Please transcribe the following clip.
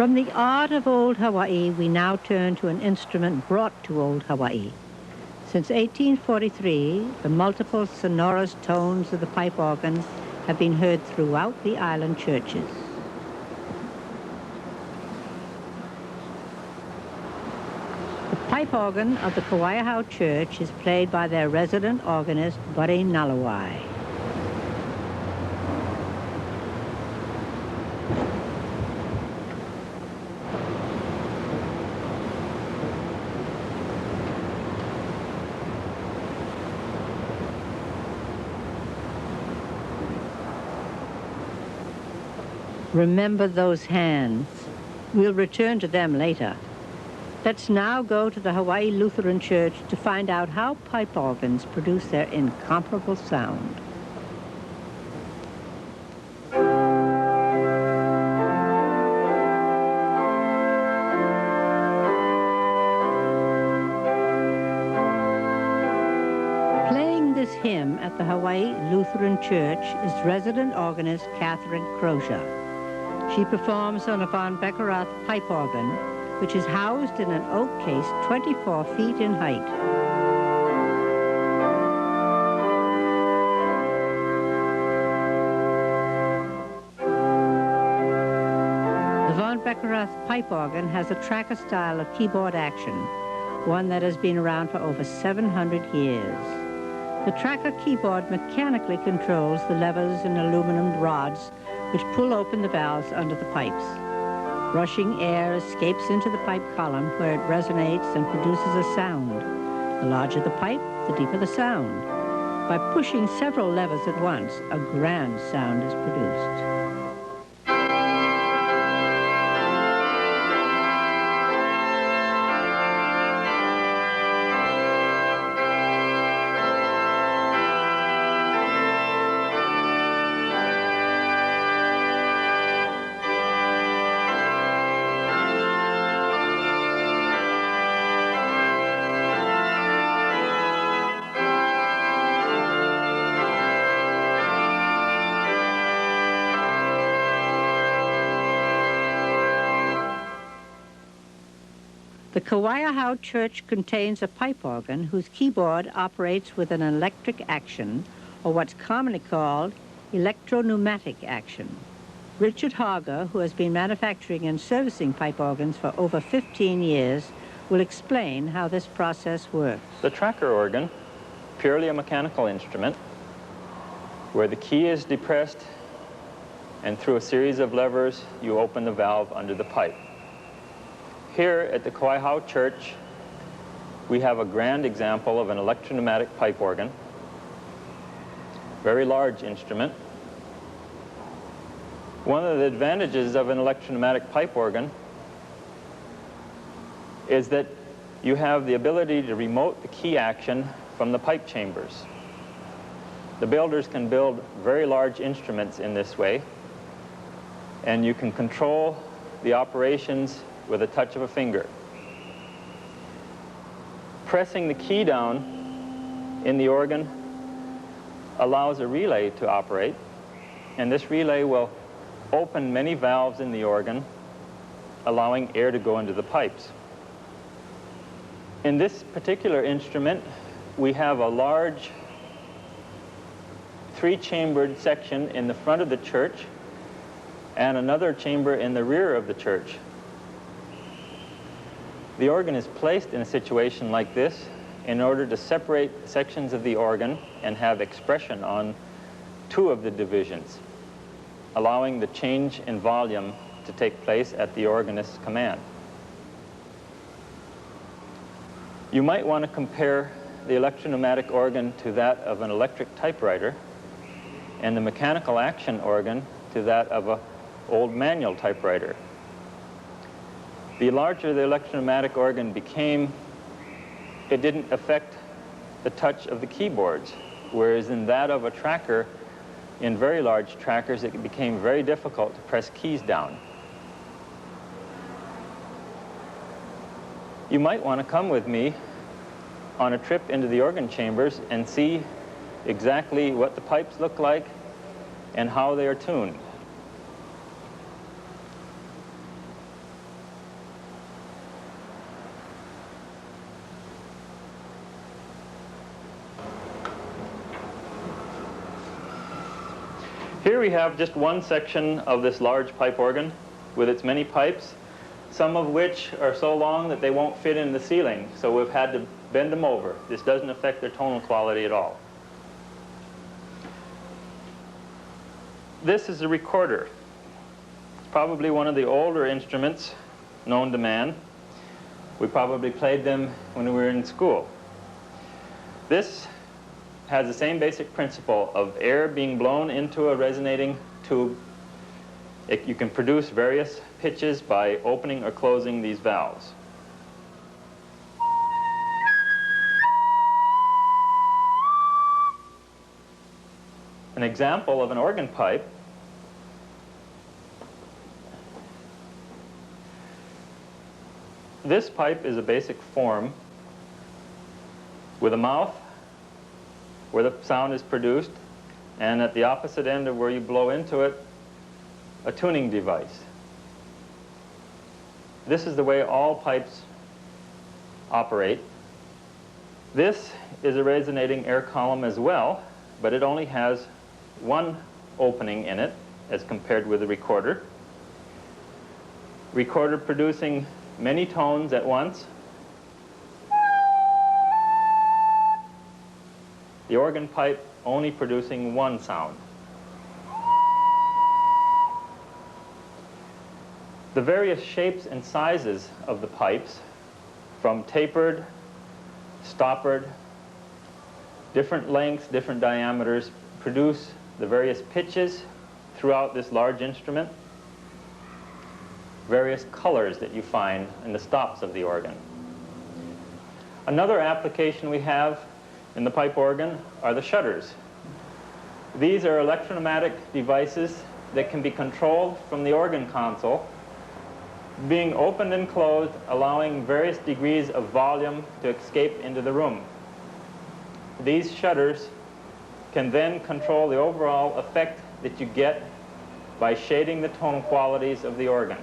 From the art of old Hawaii, we now turn to an instrument brought to old Hawaii. Since 1843, the multiple sonorous tones of the pipe organ have been heard throughout the island churches. The pipe organ of the Kauaiahau Church is played by their resident organist, Buddy Nalawai. Remember those hands. We'll return to them later. Let's now go to the Hawaii Lutheran Church to find out how pipe organs produce their incomparable sound. Playing this hymn at the Hawaii Lutheran Church is resident organist Catherine Crozier. She performs on a von Beckerath pipe organ, which is housed in an oak case 24 feet in height. The von Beckerath pipe organ has a tracker style of keyboard action, one that has been around for over 700 years. The tracker keyboard mechanically controls the levers and aluminum rods which pull open the valves under the pipes. Rushing air escapes into the pipe column where it resonates and produces a sound. The larger the pipe, the deeper the sound. By pushing several levers at once, a grand sound is produced. The Kauaiahau Church contains a pipe organ whose keyboard operates with an electric action, or what's commonly called electro-pneumatic action. Richard Harger, who has been manufacturing and servicing pipe organs for over 15 years, will explain how this process works. The tracker organ, purely a mechanical instrument, where the key is depressed and through a series of levers you open the valve under the pipe. Here at the Kauaiahau Church, we have a grand example of an electro-pneumatic pipe organ. Very large instrument. One of the advantages of an electro-pneumatic pipe organ is that you have the ability to remote the key action from the pipe chambers. The builders can build very large instruments in this way, and you can control the operations with a touch of a finger. Pressing the key down in the organ allows a relay to operate, and this relay will open many valves in the organ, allowing air to go into the pipes. In this particular instrument, we have a large three-chambered section in the front of the church and another chamber in the rear of the church. The organ is placed in a situation like this in order to separate sections of the organ and have expression on two of the divisions, allowing the change in volume to take place at the organist's command. You might want to compare the electro-pneumatic organ to that of an electric typewriter and the mechanical action organ to that of an old manual typewriter. The larger the electro-pneumatic organ became, it didn't affect the touch of the keyboards, whereas in that of a tracker, in very large trackers, it became very difficult to press keys down. You might want to come with me on a trip into the organ chambers and see exactly what the pipes look like and how they are tuned. we have just one section of this large pipe organ with its many pipes, some of which are so long that they won't fit in the ceiling, so we've had to bend them over. This doesn't affect their tonal quality at all. This is a recorder. It's probably one of the older instruments known to man. We probably played them when we were in school. This has the same basic principle of air being blown into a resonating tube. You can produce various pitches by opening or closing these valves. An example of an organ pipe this pipe is a basic form with a mouth where the sound is produced, and at the opposite end of where you blow into it, a tuning device. This is the way all pipes operate. This is a resonating air column as well, but it only has one opening in it as compared with the recorder. Recorder producing many tones at once. The organ pipe only producing one sound. The various shapes and sizes of the pipes, from tapered, stoppered, different lengths, different diameters, produce the various pitches throughout this large instrument, various colors that you find in the stops of the organ. Another application we have in the pipe organ are the shutters. These are electropneumatic devices that can be controlled from the organ console, being opened and closed, allowing various degrees of volume to escape into the room. These shutters can then control the overall effect that you get by shading the tonal qualities of the organ.